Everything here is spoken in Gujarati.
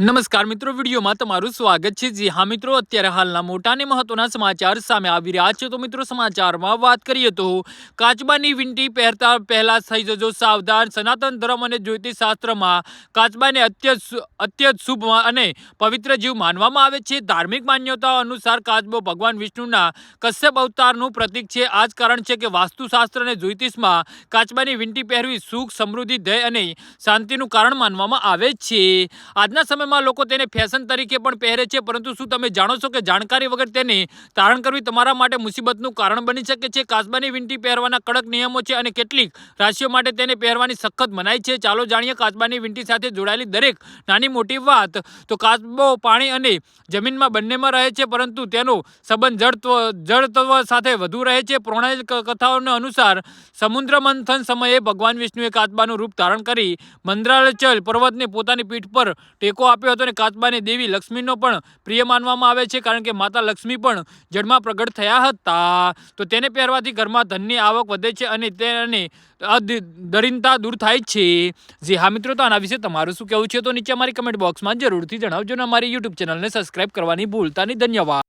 નમસ્કાર મિત્રો, વિડીયોમાં તમારું સ્વાગત છે। જી હા મિત્રો, અત્યારે હાલના મોટા અને મહત્વના સમાચાર સામે આવી રહ્યા છે। તો મિત્રો, સમાચારમાં વાત કરીએ તો કાચબાની વીંટી પહેરતા પહેલા થઈ જજો સાવધાન। સનાતન ધર્મ અને જ્યોતિષશાસ્ત્રમાં કાચબાને અત્યંત શુભ અને પવિત્ર જીવ માનવામાં આવે છે। ધાર્મિક માન્યતાઓ અનુસાર કાચબો ભગવાન વિષ્ણુના કશ્યપ અવતારનું પ્રતીક છે। આ જ કારણ છે કે વાસ્તુશાસ્ત્ર અને જ્યોતિષમાં કાચબાની વીંટી પહેરવી સુખ, સમૃદ્ધિ, ધૈર્ય અને શાંતિનું કારણ માનવામાં આવે છે। આજના સમયમાં લોકો તેને ફેશન તરીકે પણ પહેરે છે, પરંતુ શું તમે જાણો છો કે જાણકારી વગર તેને ધારણ કરવી તમારા માટે મુસીબતનું કારણ બની શકે છે? કાચબાની વીંટી પહેરવાના કડક નિયમો છે અને કેટલીક રાશિઓ માટે તેને પહેરવાની સખત મનાઈ છે। ચાલો જાણીએ કાચબાની વીંટી સાથે જોડાયેલી દરેક નાની મોટી વાત। તો કાચબો પાણી અને જમીનમાં બંનેમાં રહે છે, પરંતુ તેનો સંબંધ જળતત્વ સાથે વધુ રહે છે। પૌરાણિક કથાઓના અનુસાર સમુદ્ર મંથન સમયે ભગવાન વિષ્ણુએ કાચબાનું રૂપ ધારણ કરી મંદરાચલ પર્વતને પોતાની પીઠ પર ટેકો આપ્યો હતો અને કાચબાને દેવી લક્ષ્મીનો પણ પ્રિય માનવામાં આવે છે, કારણ કે માતા લક્ષ્મી પણ જળમાં પ્રગટ થયા હતા। તો તેને પહેરવાથી ઘરમાં ધનની આવક વધે છે અને તેને દરિદ્રતા દૂર થાય છે। જી હા મિત્રો, તો આના વિશે તમારું શું કહેવું છે? તો નીચે અમારી કમેન્ટ બોક્સમાં જરૂરથી જણાવજો અને અમારી યુટ્યુબ ચેનલને સબસ્ક્રાઇબ કરવાની ભૂલતા નહીં। ધન્યવાદ।